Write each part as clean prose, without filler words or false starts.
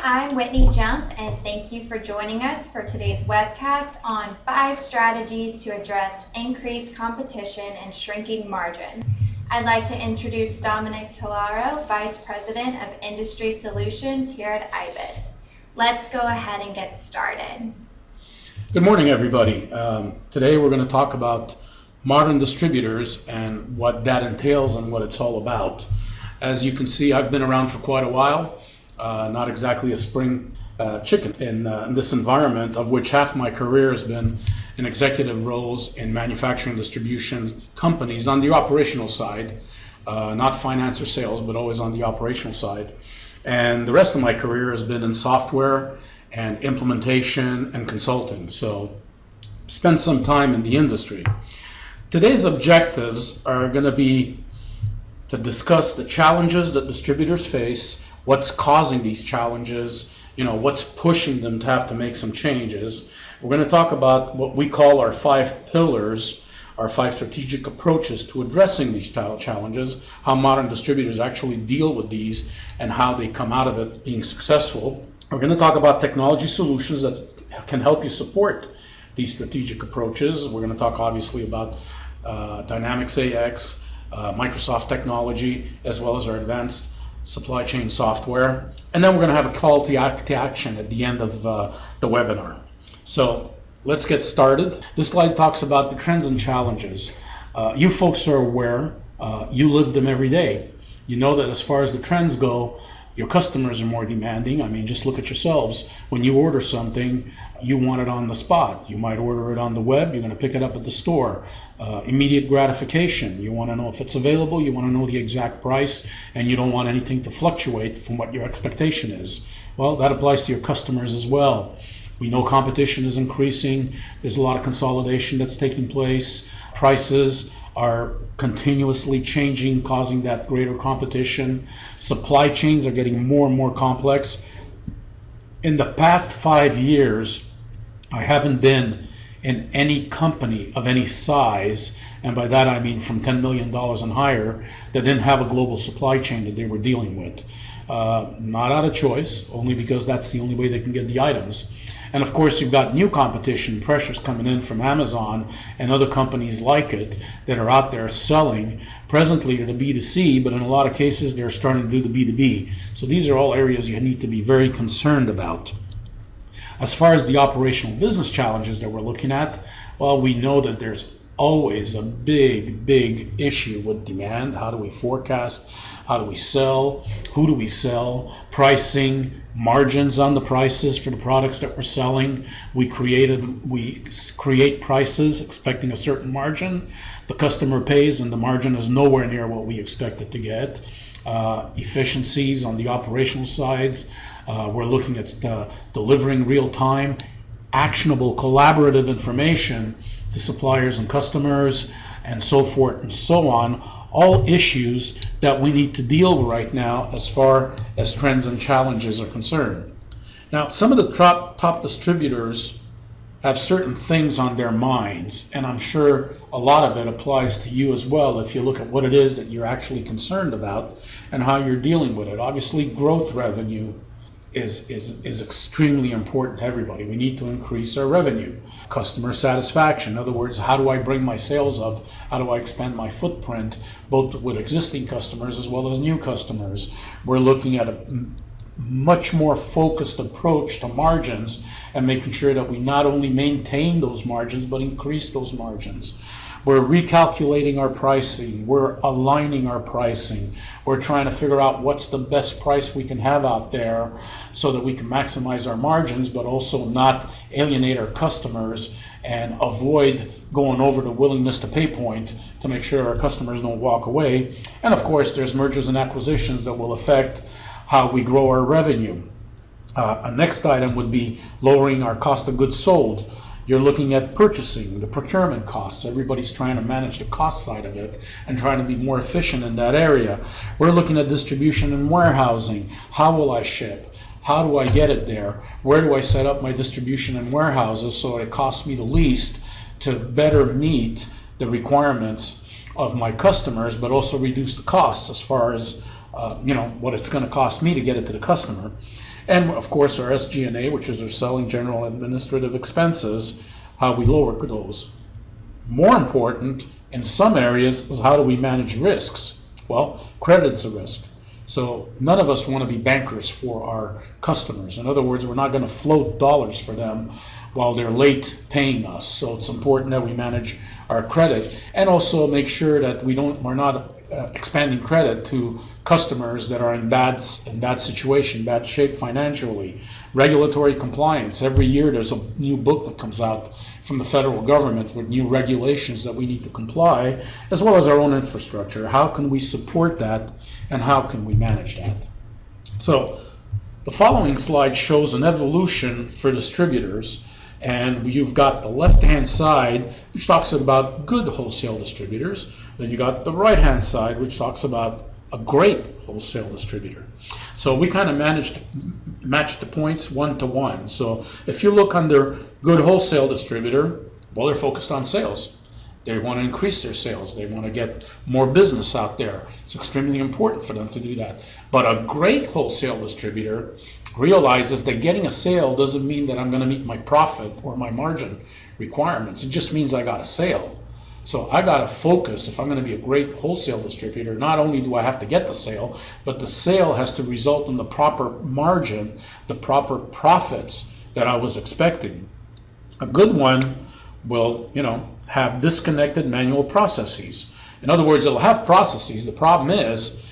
I'm Whitney Jump, and thank you for joining us for today's webcast on 5 strategies to address increased competition and shrinking margin. I'd like to introduce Dominic Tallaro, Vice President of Industry Solutions here at IBIS. Let's go ahead and get started. Good morning, everybody. Today we're going to talk about modern distributors and what that entails and what it's all about. As you can see, I've been around for quite a while. Not exactly a spring chicken in this environment, of which half my career has been in executive roles in manufacturing distribution companies on the operational side, not finance or sales, but always on the operational side. And the rest of my career has been in software and implementation and consulting. So spent some time in the industry. Today's objectives are going to be to discuss the challenges that distributors face, what's causing these challenges, what's pushing them to have to make some changes. We're going to talk about what we call our 5 pillars, our 5 strategic approaches to addressing these challenges, how modern distributors actually deal with these, and how they come out of it being successful. We're going to talk about technology solutions that can help you support these strategic approaches. We're going to talk obviously about Dynamics AX, Microsoft technology, as well as our advanced supply chain software. And then we're going to have a call to action at the end of the webinar. So let's get started. This slide talks about the trends and challenges. You folks are aware, you live them every day. You know that as far as the trends go, your customers are more demanding. I mean, just look at yourselves. When you order something, you want it on the spot. You might order it on the web. You're going to pick it up at the store. Immediate gratification. You want to know if it's available. You want to know the exact price, and you don't want anything to fluctuate from what your expectation is. Well, that applies to your customers as well. We know competition is increasing. There's a lot of consolidation that's taking place. Prices are continuously changing, causing that greater competition. Supply chains are getting more and more complex. In the past 5 years, I haven't been in any company of any size, and by that I mean from $10 million and higher, that didn't have a global supply chain that they were dealing with. Not out of choice, only because that's the only way they can get the items. And of course, you've got new competition pressures coming in from Amazon and other companies like it that are out there selling presently to the B2C, but in a lot of cases, they're starting to do the B2B. So these are all areas you need to be very concerned about. As far as the operational business challenges that we're looking at, well, we know that there's always a big issue with demand. How do we forecast? How do we sell? Who do we sell? Pricing, margins on the prices for the products that we're selling. We create prices expecting a certain margin. The customer pays and the margin is nowhere near what we expect it to get. Efficiencies on the operational sides. We're looking at delivering real-time, actionable, collaborative information to suppliers and customers, and so forth and so on. All issues that we need to deal with right now as far as trends and challenges are concerned. Now, some of the top distributors have certain things on their minds, and I'm sure a lot of it applies to you as well if you look at what it is that you're actually concerned about and how you're dealing with it. Obviously, growth revenue is extremely important to everybody. We need to increase our revenue. Customer satisfaction, in other words, how do I bring my sales up? How do I expand my footprint, both with existing customers as well as new customers? We're looking at a much more focused approach to margins and making sure that we not only maintain those margins, but increase those margins. We're recalculating our pricing. We're aligning our pricing. We're trying to figure out what's the best price we can have out there so that we can maximize our margins, but also not alienate our customers and avoid going over the willingness to pay point to make sure our customers don't walk away. And of course, there's mergers and acquisitions that will affect how we grow our revenue. A next item would be lowering our cost of goods sold. You're looking at purchasing, the procurement costs. Everybody's trying to manage the cost side of it and trying to be more efficient in that area. We're looking at distribution and warehousing. How will I ship? How do I get it there? Where do I set up my distribution and warehouses so it costs me the least to better meet the requirements of my customers, but also reduce the costs as far as what it's going to cost me to get it to the customer. And of course, our SG&A, which is our selling general administrative expenses, how we lower those. More important, in some areas, is how do we manage risks? Well, credit's a risk. So none of us want to be bankers for our customers. In other words, we're not going to float dollars for them while they're late paying us. So it's important that we manage our credit and also make sure that we're not expanding credit to customers that are in bad situation, bad shape financially. Regulatory compliance. Every year there's a new book that comes out from the federal government with new regulations that we need to comply, as well as our own infrastructure. How can we support that and how can we manage that? So the following slide shows an evolution for distributors, and you've got the left-hand side, which talks about good wholesale distributors. Then you got the right-hand side, which talks about a great wholesale distributor. So we kind of match the points 1 to 1. So if you look under good wholesale distributor, well, they're focused on sales. They want to increase their sales. They want to get more business out there. It's extremely important for them to do that. But a great wholesale distributor realizes that getting a sale doesn't mean that I'm going to meet my profit or my margin requirements. It just means I got a sale. So I got to focus, if I'm going to be a great wholesale distributor, not only do I have to get the sale, but the sale has to result in the proper margin, the proper profits that I was expecting. A good one will, have disconnected manual processes. In other words, it'll have processes. The problem is,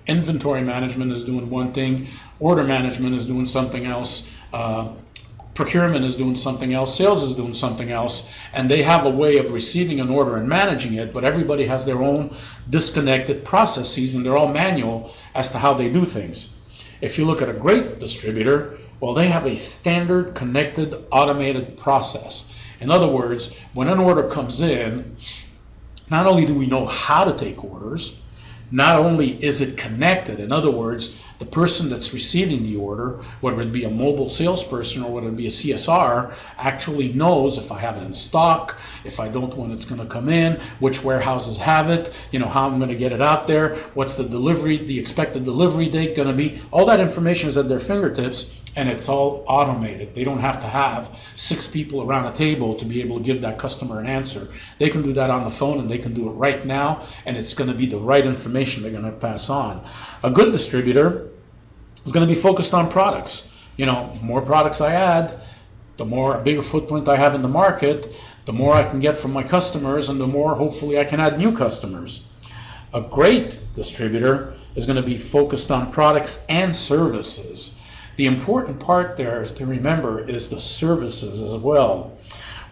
inventory management is doing one thing, order management is doing something else, procurement is doing something else, sales is doing something else, and they have a way of receiving an order and managing it, but everybody has their own disconnected processes and they're all manual as to how they do things. If you look at a great distributor, well, they have a standard, connected, automated process. In other words, when an order comes in, not only do we know how to take orders, not only is it connected, in other words, the person that's receiving the order, whether it be a mobile salesperson or whether it be a CSR, actually knows if I have it in stock, if I don't, when it's going to come in, which warehouses have it, how I'm going to get it out there, what's the expected delivery date going to be. All that information is at their fingertips, and it's all automated. They don't have to have 6 people around a table to be able to give that customer an answer. They can do that on the phone, and they can do it right now, and it's going to be the right information they're going to pass on. A good distributor is going to be focused on products. More products I add, the bigger footprint I have in the market, the more I can get from my customers, and the more hopefully I can add new customers. A great distributor is going to be focused on products and services. The important part there is to remember is the services as well.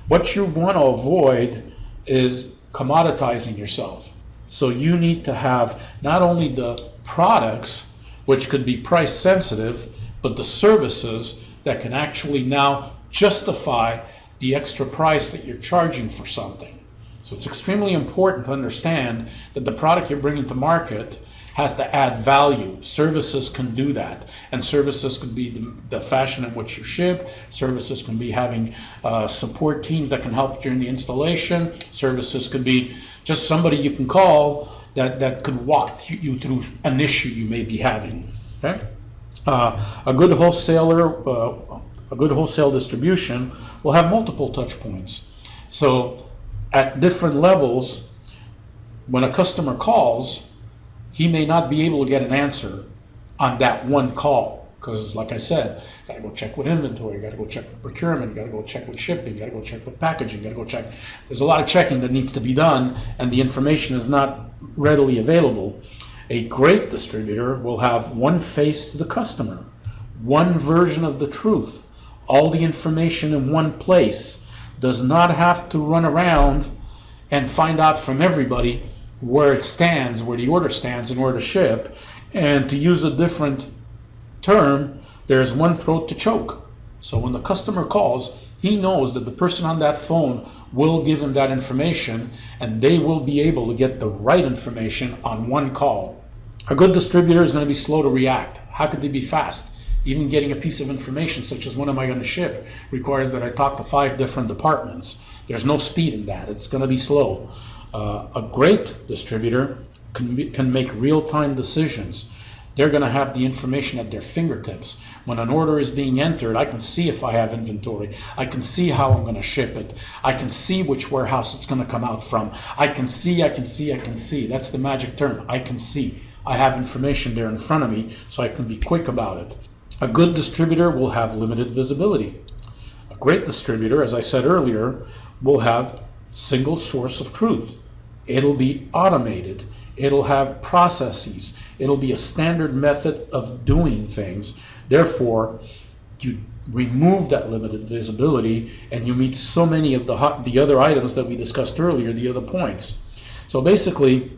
What you want to avoid is commoditizing yourself. So you need to have not only the products, which could be price sensitive, but the services that can actually now justify the extra price that you're charging for something. So it's extremely important to understand that the product you're bringing to market has to add value. Services can do that, and services could be the fashion in which you ship. Services can be having support teams that can help during the installation. Services could be just somebody you can call that could walk you through an issue you may be having. Okay, a good wholesale distribution will have multiple touch points. So at different levels, when a customer calls, he may not be able to get an answer on that one call. Because like I said, got to go check with inventory, got to go check with procurement, got to go check with shipping, got to go check with packaging, got to go check. There's a lot of checking that needs to be done, and the information is not readily available. A great distributor will have one face to the customer, one version of the truth, all the information in one place, does not have to run around and find out from everybody where it stands, where the order stands in order to ship. And to use a different term, there's one throat to choke. So when the customer calls, he knows that the person on that phone will give him that information, and they will be able to get the right information on one call. A good distributor is going to be slow to react. How could they be fast? Even getting a piece of information such as when am I going to ship requires that I talk to 5 different departments. There's no speed in that. It's going to be slow. A great distributor can make real-time decisions. they're going to have the information at their fingertips. When an order is being entered, I can see if I have inventory. I can see how I'm going to ship it. I can see which warehouse it's going to come out from. I can see. That's the magic term. I can see. I have information there in front of me, so I can be quick about it. A good distributor will have limited visibility. A great distributor, as I said earlier, will have single source of truth. It'll be automated. It'll have processes. It'll be a standard method of doing things. Therefore, you remove that limited visibility and you meet so many of the other items that we discussed earlier, the other points. So basically,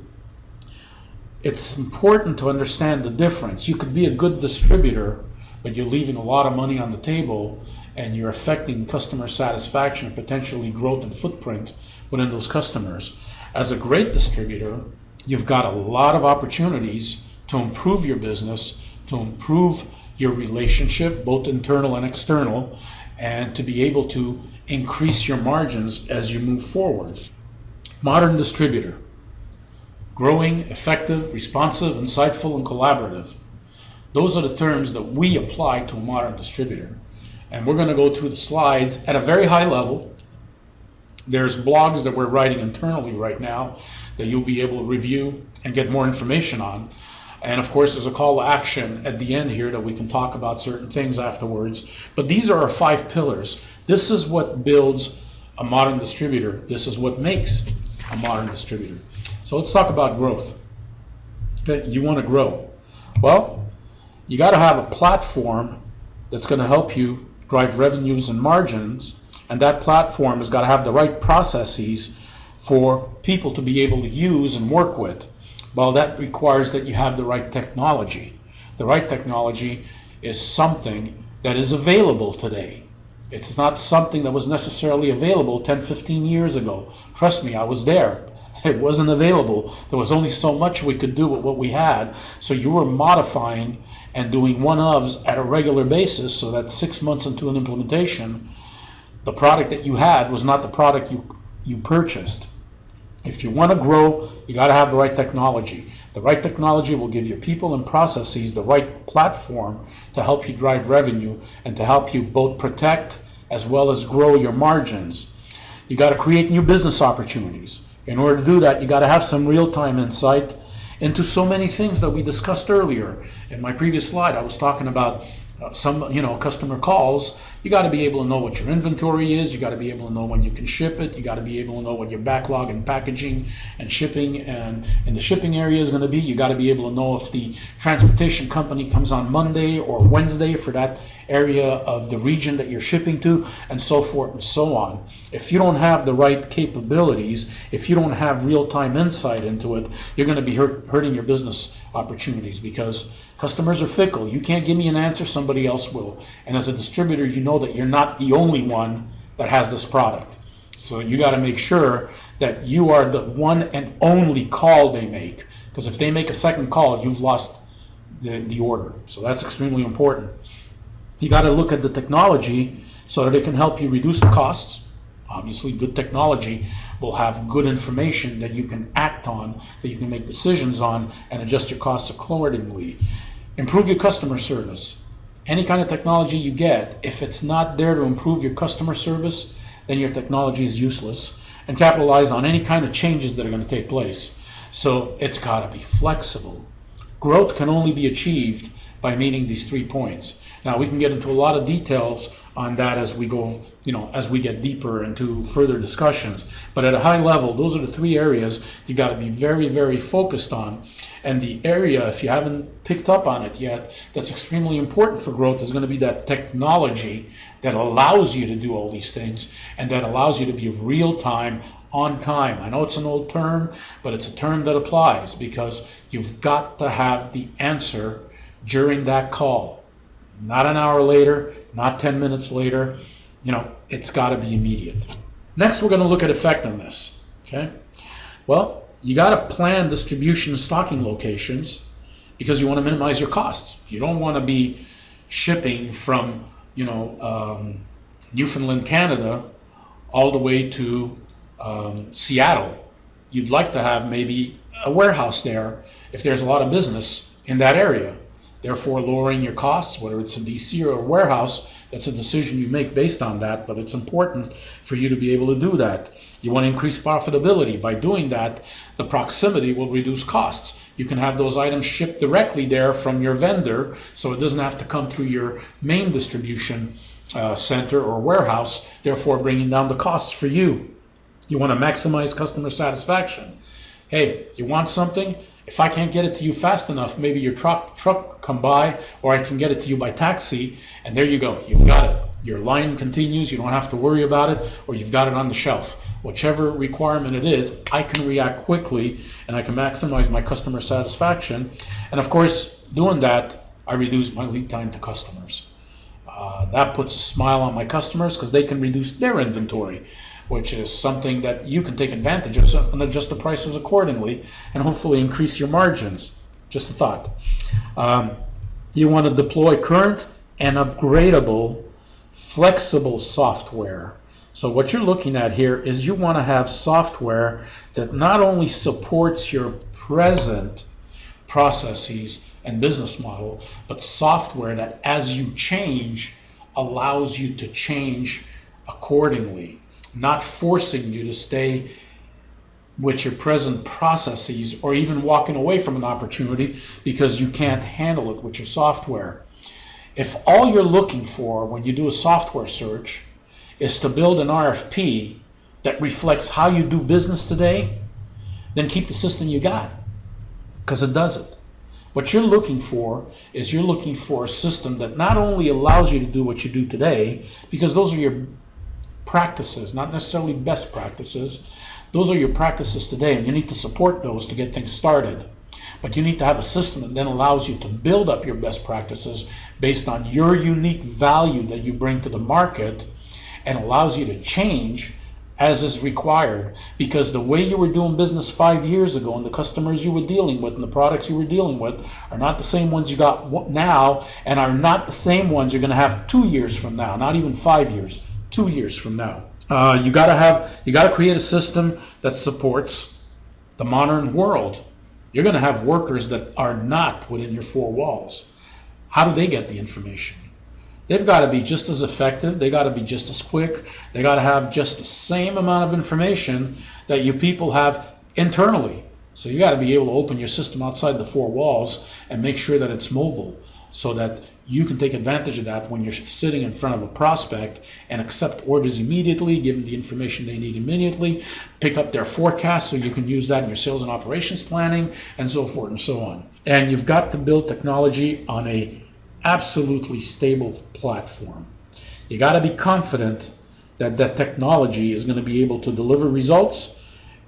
it's important to understand the difference. You could be a good distributor, but you're leaving a lot of money on the table and you're affecting customer satisfaction and potentially growth and footprint within those customers. As a great distributor, you've got a lot of opportunities to improve your business, to improve your relationship, both internal and external, and to be able to increase your margins as you move forward. Modern distributor. Growing, effective, responsive, insightful, and collaborative. Those are the terms that we apply to a modern distributor. And we're going to go through the slides at a very high level. There's blogs that we're writing internally right now that you'll be able to review and get more information on. And of course, there's a call to action at the end here that we can talk about certain things afterwards. But these are our 5 pillars. This is what builds a modern distributor. This is what makes a modern distributor. So let's talk about growth. Okay, you want to grow. Well, you got to have a platform that's going to help you drive revenues and margins, and that platform has got to have the right processes for people to be able to use and work with. Well, that requires that you have the right technology. The right technology is something that is available today. It's not something that was necessarily available 10, 15 years ago. Trust me, I was there. It wasn't available. There was only so much we could do with what we had. So you were modifying and doing one-ofs at a regular basis so that 6 months into an implementation, the product that you had was not the product you purchased. If you want to grow, you got to have the right technology. The right technology will give your people and processes the right platform to help you drive revenue and to help you both protect as well as grow your margins. You got to create new business opportunities. In order to do that, you got to have some real-time insight into so many things that we discussed earlier. In my previous slide, I was talking about customer calls. You got to be able to know what your inventory is. You got to be able to know when you can ship it. You got to be able to know what your backlog and packaging and shipping and in the shipping area is going to be. You got to be able to know if the transportation company comes on Monday or Wednesday for that area of the region that you're shipping to, and so forth and so on. If you don't have the right capabilities, if you don't have real-time insight into it, you're going to be hurting your business opportunities because customers are fickle. You can't give me an answer, somebody else will. And as a distributor, you know that you're not the only one that has this product. So you got to make sure that you are the one and only call they make. Because if they make a second call, you've lost the order. So that's extremely important. You got to look at the technology so that it can help you reduce the costs. Obviously, good technology will have good information that you can act on, that you can make decisions on, and adjust your costs accordingly. Improve your customer service. Any kind of technology you get, if it's not there to improve your customer service, then your technology is useless. And capitalize on any kind of changes that are going to take place. So it's got to be flexible. Growth can only be achieved by meeting these 3 points. Now, we can get into a lot of details on that as we go, as we get deeper into further discussions. But at a high level, those are the 3 areas you got to be very, very focused on. And the area, if you haven't picked up on it yet, that's extremely important for growth is going to be that technology that allows you to do all these things and that allows you to be real time, on time. I know it's an old term, but it's a term that applies because you've got to have the answer during that call. Not an hour later, not 10 minutes later. It's got to be immediate. Next, we're going to look at effectiveness. Okay? Well, you got to plan distribution and stocking locations because you want to minimize your costs. You don't want to be shipping from, Newfoundland, Canada, all the way to Seattle. You'd like to have maybe a warehouse there if there's a lot of business in that area. therefore lowering your costs, whether it's a DC or a warehouse. That's a decision you make based on that, but it's important for you to be able to do that. You want to increase profitability. By doing that, the proximity will reduce costs. You can have those items shipped directly there from your vendor, so it doesn't have to come through your main distribution center or warehouse, therefore bringing down the costs for you. You want to maximize customer satisfaction. Hey, you want something? If I can't get it to you fast enough, maybe your truck come by, or I can get it to you by taxi, and there you go. You've got it. Your line continues. You don't have to worry about it, or you've got it on the shelf. Whichever requirement it is, I can react quickly, and I can maximize my customer satisfaction. And of course, doing that, I reduce my lead time to customers. That puts a smile on my customers because they can reduce their inventory, which is something that you can take advantage of and adjust the prices accordingly and hopefully increase your margins. Just a thought. You want to deploy current and upgradable, flexible software. So what you're looking at here is you want to have software that not only supports your present processes and business model, but software that as you change, allows you to change accordingly, not forcing you to stay with your present processes or even walking away from an opportunity because you can't handle it with your software. If all you're looking for when you do a software search is to build an RFP that reflects how you do business today, then keep the system you got, because it doesn't. What you're looking for is you're looking for a system that not only allows you to do what you do today, because those are your practices, not necessarily best practices. Those are your practices today, and you need to support those to get things started. But you need to have a system that then allows you to build up your best practices based on your unique value that you bring to the market, and allows you to change as is required, because the way you were doing business 5 years ago and the customers you were dealing with and the products you were dealing with are not the same ones you got now, and are not the same ones you're going to have 2 years from now, not even 5 years, 2 years from now. You got to create a system that supports the modern world. You're going to have workers that are not within your four walls. How do they get the information? They've got to be just as effective. They got to be just as quick. They got to have just the same amount of information that you people have internally. So you got to be able to open your system outside the four walls and make sure that it's mobile, so that you can take advantage of that when you're sitting in front of a prospect and accept orders immediately, give them the information they need immediately, pick up their forecast so you can use that in your sales and operations planning, and so forth and so on. And you've got to build technology on a absolutely stable platform. You got to be confident that that technology is going to be able to deliver results,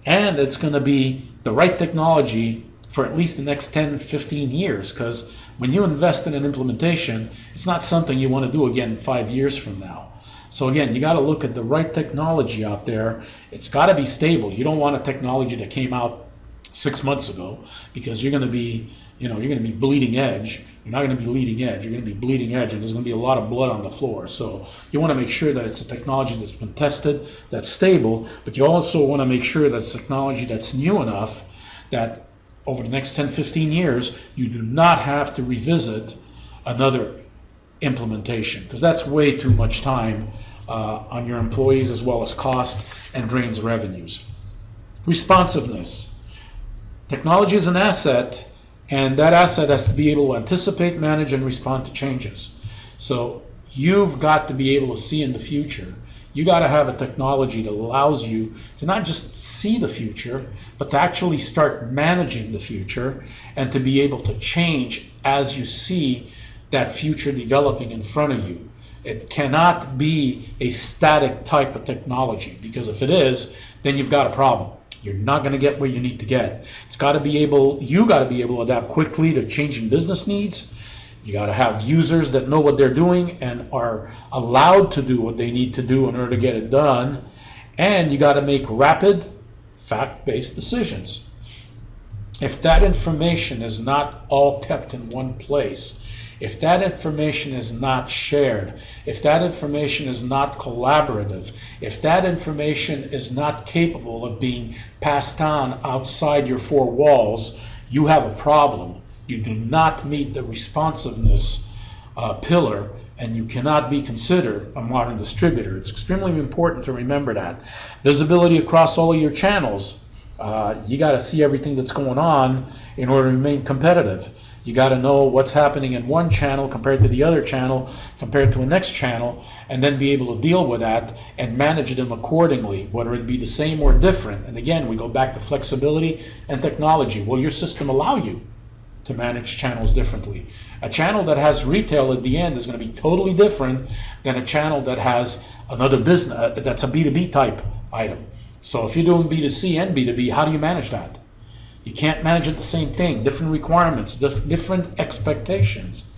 and it's going to be the right technology for at least the next 10, 15 years, because when you invest in an implementation, it's not something you want to do again 5 years from now. So again, you got to look at the right technology out there. It's got to be stable. You don't want a technology that came out 6 months ago, because you're going to be, you're going to be bleeding edge. You're not going to be leading edge. You're going to be bleeding edge, and there's going to be a lot of blood on the floor. So you want to make sure that it's a technology that's been tested, that's stable, but you also want to make sure that it's technology that's new enough that over the next 10, 15 years, you do not have to revisit another implementation, because that's way too much time on your employees, as well as cost, and drains revenues. Responsiveness. Technology is an asset, and that asset has to be able to anticipate, manage, and respond to changes. So you've got to be able to see in the future. You got to have a technology that allows you to not just see the future, but to actually start managing the future, and to be able to change as you see that future developing in front of you. It cannot be a static type of technology, because if it is, then you've got a problem. You're not going to get where you need to get. You got to be able to adapt quickly to changing business needs. You got to have users that know what they're doing and are allowed to do what they need to do in order to get it done. And you got to make rapid, fact-based decisions. If that information is not all kept in one place, if that information is not shared, if that information is not collaborative, if that information is not capable of being passed on outside your four walls, you have a problem. you do not meet the responsiveness pillar, and you cannot be considered a modern distributor. It's extremely important to remember that. Visibility across all of your channels. You got to see everything that's going on in order to remain competitive. You got to know what's happening in one channel compared to the other channel, compared to the next channel, and then be able to deal with that and manage them accordingly, whether it be the same or different. And again, we go back to flexibility and technology. Will your system allow you to manage channels differently? A channel that has retail at the end is going to be totally different than a channel that has another business, that's a B2B type item. So if you're doing B2C and B2B, how do you manage that? You can't manage it the same thing, different requirements, different expectations.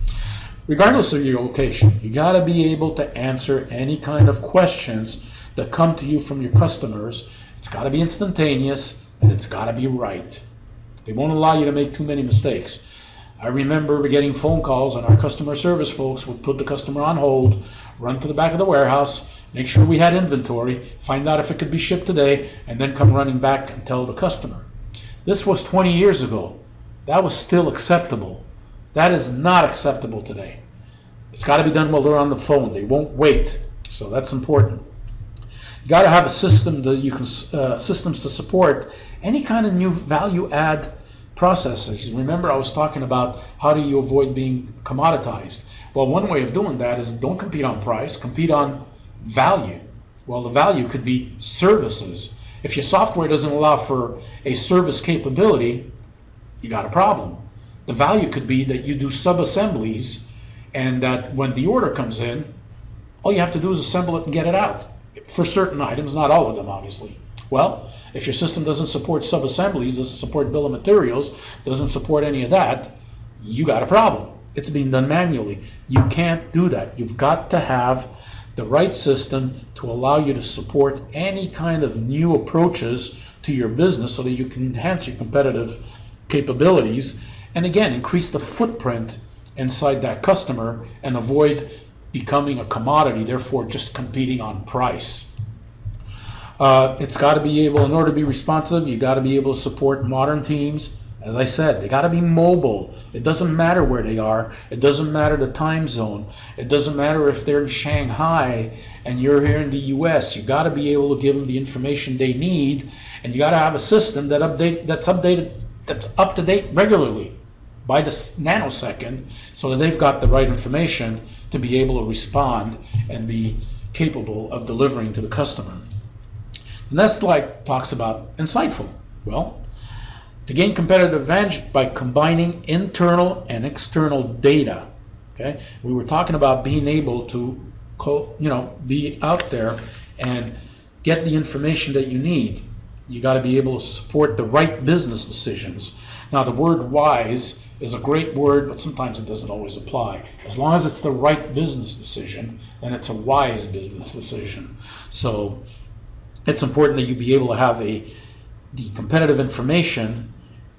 Regardless of your location, you got to be able to answer any kind of questions that come to you from your customers. It's got to be instantaneous, and it's got to be right. They won't allow you to make too many mistakes. I remember getting phone calls, and our customer service folks would put the customer on hold, run to the back of the warehouse, make sure we had inventory, find out if it could be shipped today, and then come running back and tell the customer. This was 20 years ago. That was still acceptable. That is not acceptable today. It's got to be done while they're on the phone. They won't wait. So that's important. You got to have a system that you can systems to support any kind of new value add processes. Remember, I was talking about how do you avoid being commoditized. Well, one way of doing that is don't compete on price, compete on value. Well, the value could be services. If your software doesn't allow for a service capability, you got a problem. The value could be that you do sub-assemblies, and that when the order comes in, all you have to do is assemble it and get it out. For certain items, not all of them, obviously. Well, if your system doesn't support sub-assemblies, doesn't support bill of materials, doesn't support any of that, you got a problem. It's being done manually. You can't do that. You've got to have the right system to allow you to support any kind of new approaches to your business so that you can enhance your competitive capabilities and again increase the footprint inside that customer and avoid becoming a commodity, therefore just competing on price. It's got to be able, in order to be responsive, you got to be able to support modern teams. As I said, they got to be mobile. It doesn't matter where they are. It doesn't matter the time zone. It doesn't matter if they're in Shanghai and you're here in the US. You got to be able to give them the information they need, and you got to have a system that's up to date regularly by the nanosecond, so that they've got the right information to be able to respond and be capable of delivering to the customer. The next slide talks about insightful. Well, to gain competitive advantage by combining internal and external data. Okay, we were talking about being able to, be out there and get the information that you need. You got to be able to support the right business decisions. Now, the word wise is a great word, but sometimes it doesn't always apply. As long as it's the right business decision, then it's a wise business decision. So it's important that you be able to have the competitive information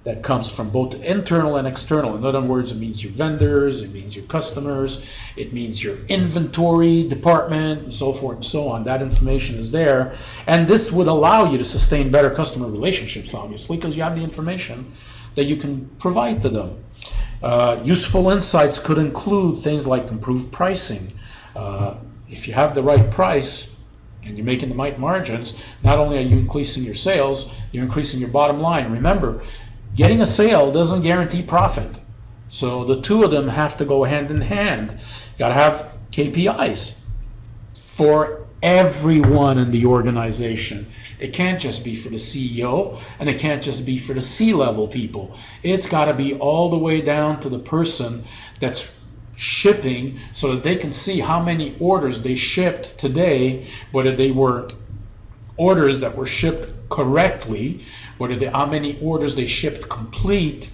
that comes from both internal and external. In other words, it means your vendors, it means your customers, it means your inventory department, and so forth and so on. That information is there. And this would allow you to sustain better customer relationships, obviously, because you have the information that you can provide to them. Useful insights could include things like improved pricing. If you have the right price, and you're making the right margins, not only are you increasing your sales, you're increasing your bottom line. Remember, getting a sale doesn't guarantee profit. So the two of them have to go hand in hand. You got to have KPIs for everyone in the organization. It can't just be for the CEO, and it can't just be for the C-level people. It's got to be all the way down to the person that's shipping, so that they can see how many orders they shipped today, whether they were orders that were shipped correctly, how many orders they shipped complete,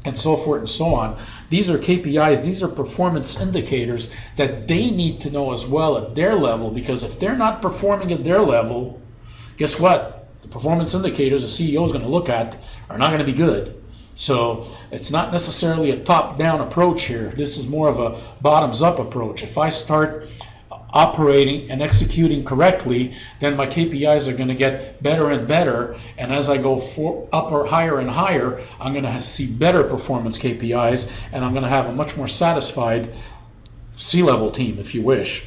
and so forth and so on. These are KPIs, these are performance indicators that they need to know as well at their level, because if they're not performing at their level, guess what? The performance indicators the CEO is going to look at are not going to be good. So it's not necessarily a top-down approach here. This is more of a bottoms-up approach. If I start operating and executing correctly, then my KPIs are going to get better and better. And as I go up or higher and higher, I'm going to see better performance KPIs, and I'm going to have a much more satisfied C-level team, if you wish.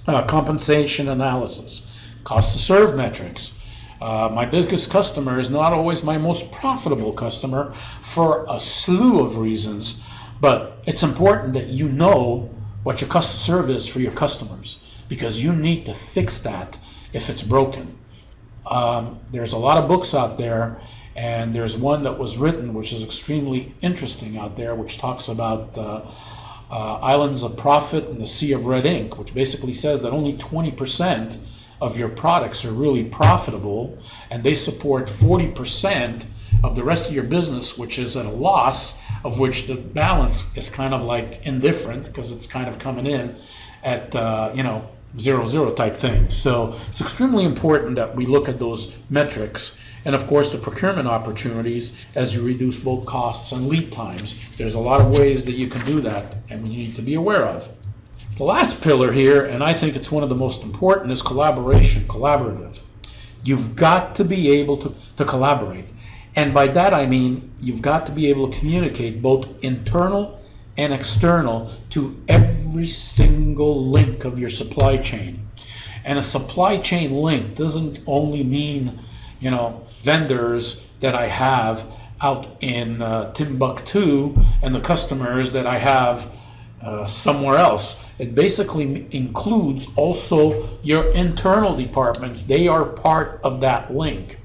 Compensation analysis, cost to serve metrics. My biggest customer is not always my most profitable customer for a slew of reasons, but it's important that you know what your cost to serve is for your customers, because you need to fix that if it's broken. There's a lot of books out there, and there's one that was written which is extremely interesting out there, which talks about islands of profit in the sea of red ink, which basically says that only 20% of your products are really profitable, and they support 40% of the rest of your business, which is at a loss, of which the balance is kind of like indifferent because it's kind of coming in at 0-0 type thing. So it's extremely important that we look at those metrics, and of course the procurement opportunities as you reduce both costs and lead times. There's a lot of ways that you can do that, and you need to be aware of. The last pillar here, and I think it's one of the most important, is collaboration, collaborative. You've got to be able to collaborate. And by that I mean you've got to be able to communicate both internal and external to every single link of your supply chain. And a supply chain link doesn't only mean, vendors that I have out in Timbuktu and the customers that I have somewhere else. It basically includes also your internal departments. They are part of that link.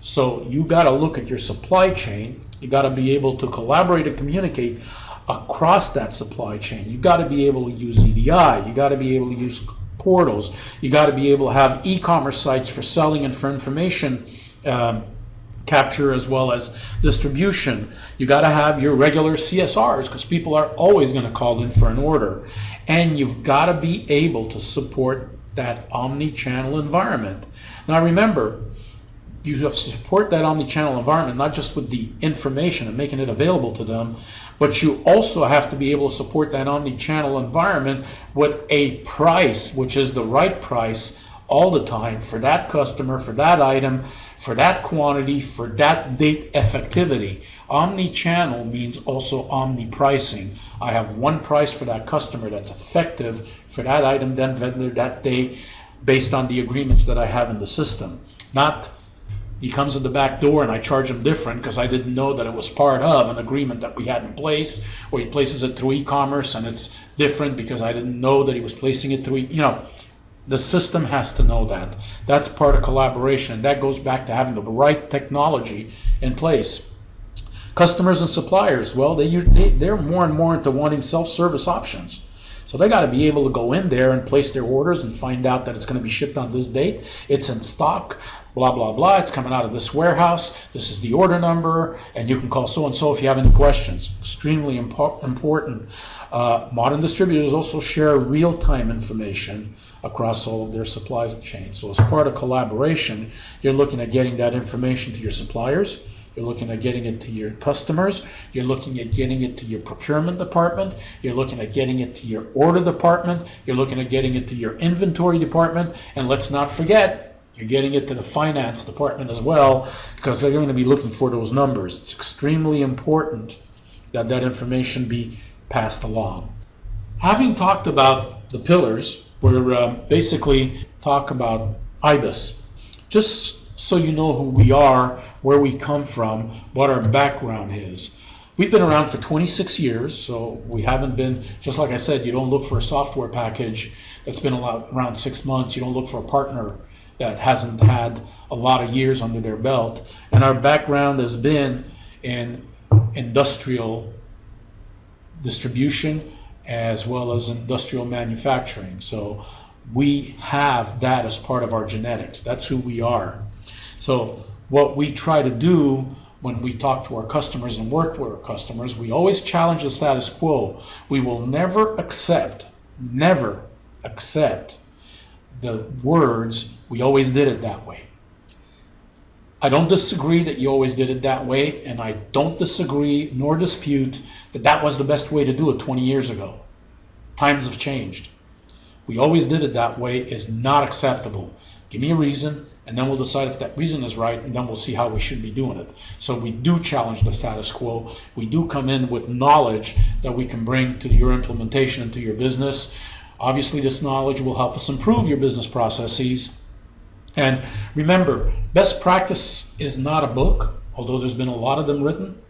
So you got to look at your supply chain. You got to be able to collaborate and communicate across that supply chain. You got to be able to use EDI. You got to be able to use portals. You got to be able to have e-commerce sites for selling and for information capture as well as distribution. You got to have your regular CSRs because people are always going to call in for an order. And you've got to be able to support that omni-channel environment. Now remember, you have to support that omni-channel environment not just with the information and making it available to them, but you also have to be able to support that omni-channel environment with a price, which is the right price all the time for that customer, for that item, for that quantity, for that date effectivity. Omni-channel means also omni-pricing. I have one price for that customer that's effective for that item, then vendor, that day, based on the agreements that I have in the system. Not he comes in the back door and I charge him different because I didn't know that it was part of an agreement that we had in place, or he places it through e-commerce and it's different because I didn't know that he was placing it through, the system has to know that. That's part of collaboration. That goes back to having the right technology in place. Customers and suppliers, well, they're more and more into wanting self-service options. So they got to be able to go in there and place their orders and find out that it's going to be shipped on this date. It's in stock, blah, blah, blah. It's coming out of this warehouse. This is the order number, and you can call so-and-so if you have any questions. Extremely important. Modern distributors also share real-time information across all of their supply chain. So as part of collaboration, you're looking at getting that information to your suppliers. You're looking at getting it to your customers. You're looking at getting it to your procurement department. You're looking at getting it to your order department. You're looking at getting it to your inventory department. And let's not forget, you're getting it to the finance department as well, because they're going to be looking for those numbers. It's extremely important that that information be passed along. Having talked about the pillars, we're basically talk about IBIS. Just so you know who we are, where we come from, what our background is. We've been around for 26 years, so we haven't been, just like I said, you don't look for a software package that's been around 6 months. You don't look for a partner that hasn't had a lot of years under their belt. And our background has been in industrial distribution as well as industrial manufacturing. So we have that as part of our genetics. That's who we are. So what we try to do when we talk to our customers and work with our customers, we always challenge the status quo. We will never accept the words, we always did it that way. I don't disagree that you always did it that way, and I don't disagree nor dispute that that was the best way to do it 20 years ago. Times have changed. we always did it that way is not acceptable. Give me a reason, and then we'll decide if that reason is right, and then we'll see how we should be doing it. So we do challenge the status quo. We do come in with knowledge that we can bring to your implementation and to your business. Obviously, this knowledge will help us improve your business processes. And remember, best practice is not a book, although there's been a lot of them written.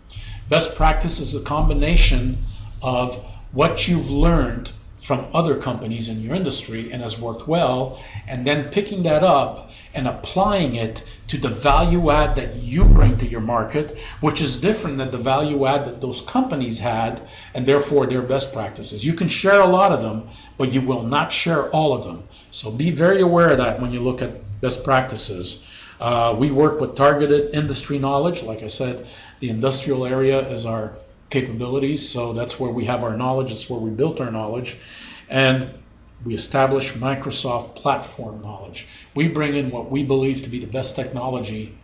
Best practice is a combination of what you've learned from other companies in your industry and has worked well, and then picking that up and applying it to the value add that you bring to your market, which is different than the value add that those companies had, and therefore their best practices. You can share a lot of them, but you will not share all of them. So be very aware of that when you look at best practices. We work with targeted industry knowledge. Like I said, the industrial area is our capabilities, so that's where we have our knowledge, it's where we built our knowledge, and we establish Microsoft platform knowledge. We bring in what we believe to be the best technology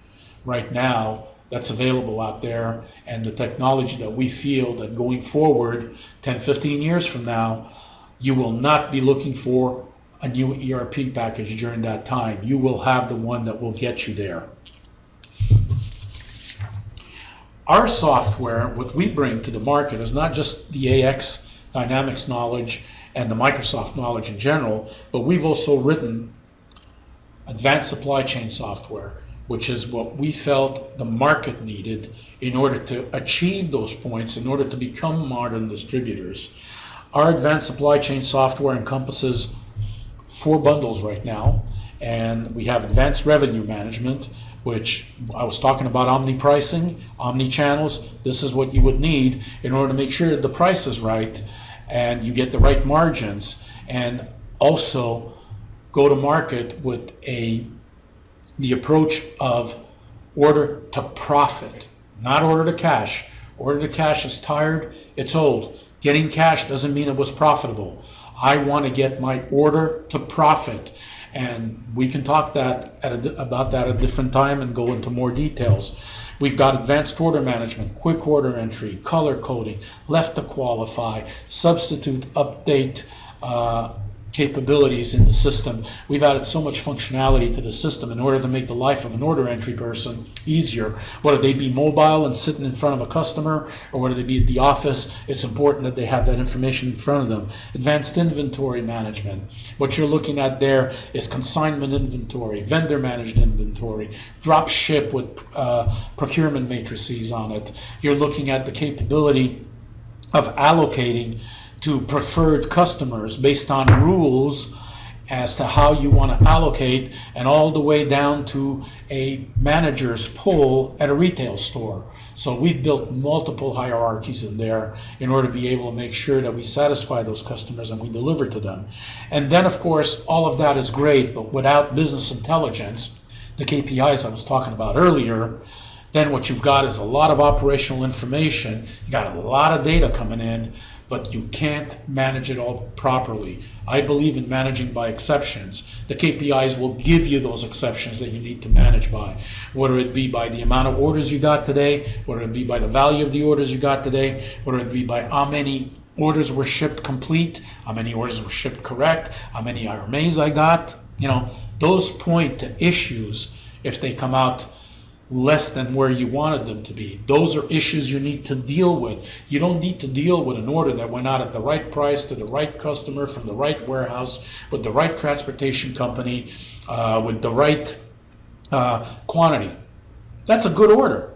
right now that's available out there, and the technology that we feel that going forward 10, 15 years from now, you will not be looking for a new ERP package during that time. You will have the one that will get you there. Our software, what we bring to the market, is not just the AX Dynamics knowledge and the Microsoft knowledge in general, but we've also written advanced supply chain software, which is what we felt the market needed in order to achieve those points, in order to become modern distributors. Our advanced supply chain software encompasses 4 bundles right now, and we have advanced revenue management, which I was talking about, omni pricing, omni channels. This is what you would need in order to make sure that the price is right and you get the right margins, and also go to market with the approach of order to profit, not order to cash. Order to cash is tired, it's old. Getting cash doesn't mean it was profitable. I want to get my order to profit. And we can talk about that at a different time and go into more details. We've got advanced order management, quick order entry, color coding, left to qualify, substitute, update capabilities in the system. We've added so much functionality to the system in order to make the life of an order entry person easier. Whether they be mobile and sitting in front of a customer, or whether they be at the office, it's important that they have that information in front of them. Advanced inventory management. What you're looking at there is consignment inventory, vendor managed inventory, drop ship with procurement matrices on it. You're looking at the capability of allocating to preferred customers based on rules as to how you want to allocate, and all the way down to a manager's pool at a retail store. So we've built multiple hierarchies in there in order to be able to make sure that we satisfy those customers and we deliver to them. And then, of course, all of that is great, but without business intelligence, the KPIs I was talking about earlier, then what you've got is a lot of operational information, you got a lot of data coming in, but you can't manage it all properly. I believe in managing by exceptions. The KPIs will give you those exceptions that you need to manage by, whether it be by the amount of orders you got today, whether it be by the value of the orders you got today, whether it be by how many orders were shipped complete, how many orders were shipped correct, how many RMAs I got. Those point to issues if they come out less than where you wanted them to be. Those are issues you need to deal with. You don't need to deal with an order that went out at the right price to the right customer from the right warehouse with the right transportation company with the right quantity. That's a good order.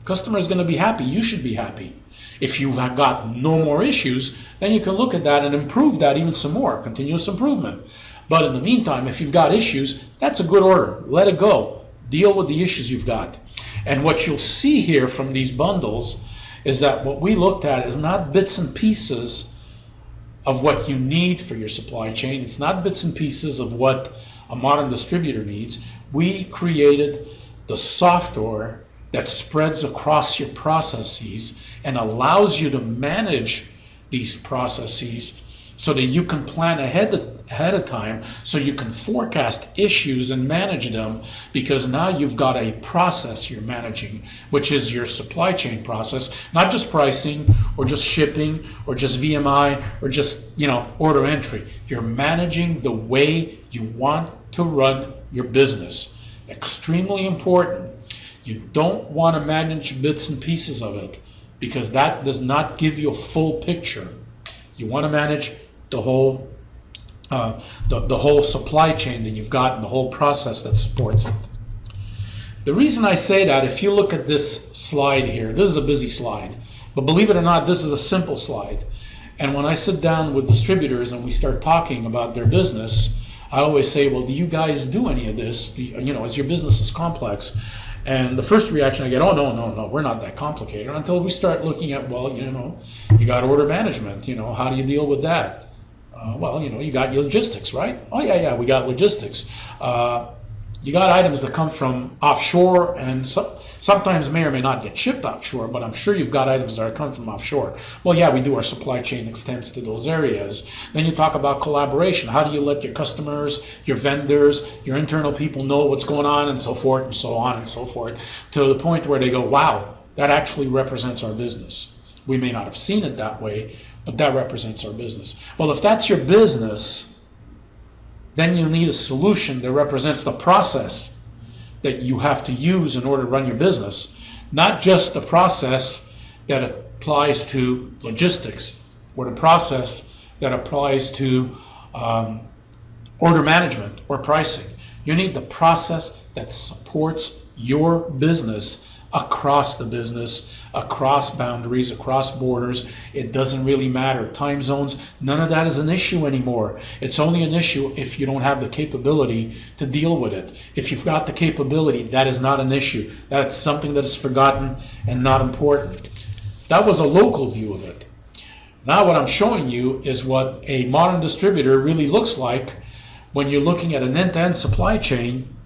Customer is going to be happy. You should be happy. If you've got no more issues, then you can look at that and improve that even some more. Continuous improvement. But in the meantime, if you've got issues, that's a good order. Let it go. Deal with the issues you've got. And what you'll see here from these bundles is that what we looked at is not bits and pieces of what you need for your supply chain. It's not bits and pieces of what a modern distributor needs. We created the software that spreads across your processes and allows you to manage these processes so that you can plan ahead of time, so you can forecast issues and manage them, because now you've got a process you're managing, which is your supply chain process, not just pricing or just shipping or just VMI or just order entry. You're managing the way you want to run your business. Extremely important. You don't want to manage bits and pieces of it, because that does not give you a full picture. You want to manage the whole the whole supply chain that you've got and the whole process that supports it. The reason I say that, if you look at this slide here, this is a busy slide, but believe it or not, this is a simple slide. And when I sit down with distributors and we start talking about their business, I always say, well, do you guys do any of this? As your business is complex. And the first reaction I get, oh, no, we're not that complicated. Until we start looking at, well, you got order management. How do you deal with that? You got your logistics, right? Oh, yeah, we got logistics. You got items that come from offshore, and sometimes may or may not get shipped offshore, but I'm sure you've got items that come from offshore. Well, yeah, we do. Our supply chain extends to those areas. Then you talk about collaboration. How do you let your customers, your vendors, your internal people know what's going on, and so forth and so on and so forth, to the point where they go, wow, that actually represents our business. We may not have seen it that way, but that represents our business. Well, if that's your business, then you need a solution that represents the process that you have to use in order to run your business, not just the process that applies to logistics or the process that applies to order management or pricing. You need the process that supports your business across the business, across boundaries, across borders. It doesn't really matter. Time zones, none of that is an issue anymore. It's only an issue if you don't have the capability to deal with it. If you've got the capability, that is not an issue. That's something that is forgotten and not important. That was a local view of it. Now what I'm showing you is what a modern distributor really looks like when you're looking at an end-to-end supply chain.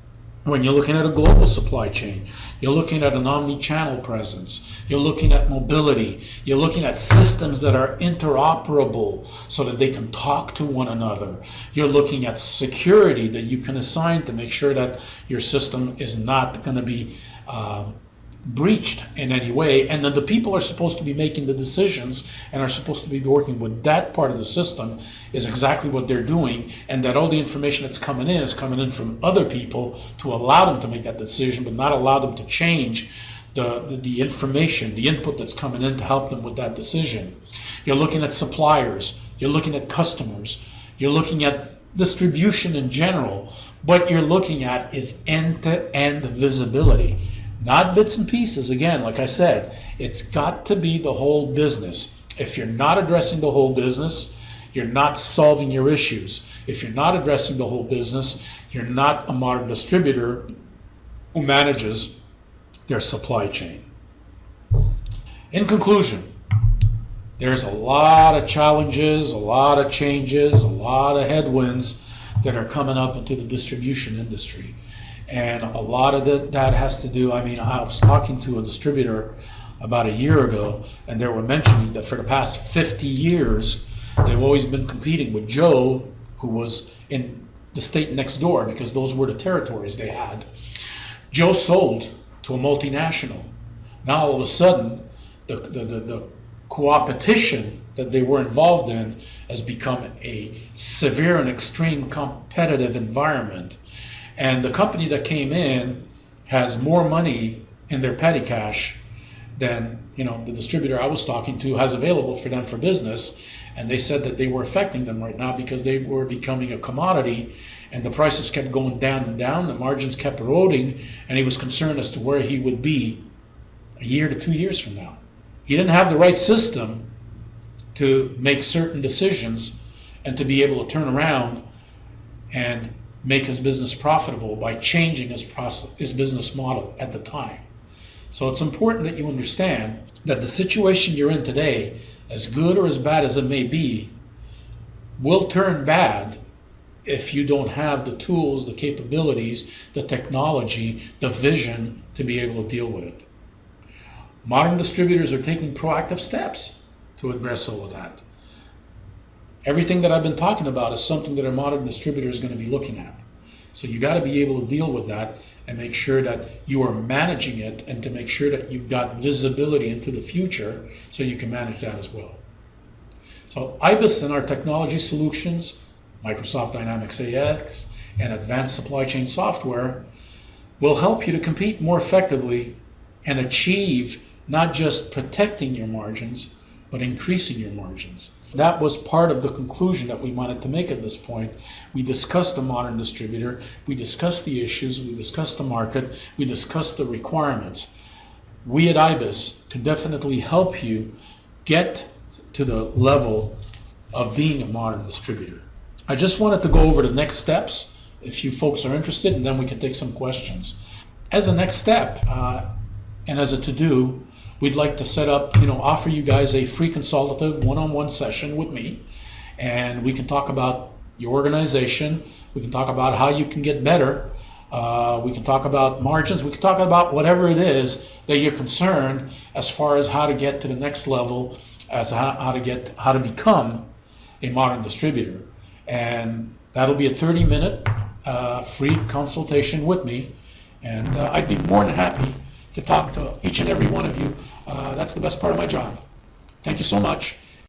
When you're looking at a global supply chain, you're looking at an omni-channel presence, you're looking at mobility, you're looking at systems that are interoperable so that they can talk to one another. You're looking at security that you can assign to make sure that your system is not going to be breached in any way, and then the people are supposed to be making the decisions and are supposed to be working with that part of the system is exactly what they're doing, and that all the information that's coming in is coming in from other people to allow them to make that decision, but not allow them to change the information, the input that's coming in to help them with that decision. You're looking at suppliers, you're looking at customers, you're looking at distribution in general. What you're looking at is end-to-end visibility. Not bits and pieces. Again, like I said, it's got to be the whole business. If you're not addressing the whole business, you're not solving your issues. If you're not addressing the whole business, you're not a modern distributor who manages their supply chain. In conclusion, there's a lot of challenges, a lot of changes, a lot of headwinds that are coming up into the distribution industry. And a lot of that has to do, I was talking to a distributor about a year ago, and they were mentioning that for the past 50 years, they've always been competing with Joe, who was in the state next door, because those were the territories they had. Joe sold to a multinational. Now all of a sudden, the co-opetition that they were involved in has become a severe and extreme competitive environment. And the company that came in has more money in their petty cash than the distributor I was talking to has available for them for business. And they said that they were affecting them right now because they were becoming a commodity, and the prices kept going down and down, the margins kept eroding, and he was concerned as to where he would be a year to 2 years from now. He didn't have the right system to make certain decisions and to be able to turn around and make his business profitable by changing his business model at the time. So it's important that you understand that the situation you're in today, as good or as bad as it may be, will turn bad if you don't have the tools, the capabilities, the technology, the vision to be able to deal with it. Modern distributors are taking proactive steps to address all of that. Everything that I've been talking about is something that a modern distributor is going to be looking at. So you got to be able to deal with that and make sure that you are managing it, and to make sure that you've got visibility into the future so you can manage that as well. So IBIS and our technology solutions, Microsoft Dynamics AX, and advanced supply chain software will help you to compete more effectively and achieve not just protecting your margins, but increasing your margins. That was part of the conclusion that we wanted to make at this point. We discussed the modern distributor, we discussed the issues, we discussed the market, we discussed the requirements. We at IBIS can definitely help you get to the level of being a modern distributor. I just wanted to go over the next steps if you folks are interested, and then we can take some questions. As a next step, and as a to-do, we'd like to set up, offer you guys a free consultative one-on-one session with me, and we can talk about your organization, we can talk about how you can get better, we can talk about margins, we can talk about whatever it is that you're concerned as far as how to get to the next level, as how to become a modern distributor. And that'll be a 30-minute free consultation with me, and I'd be more than happy to talk to each and every one of you. That's the best part of my job. Thank you so much.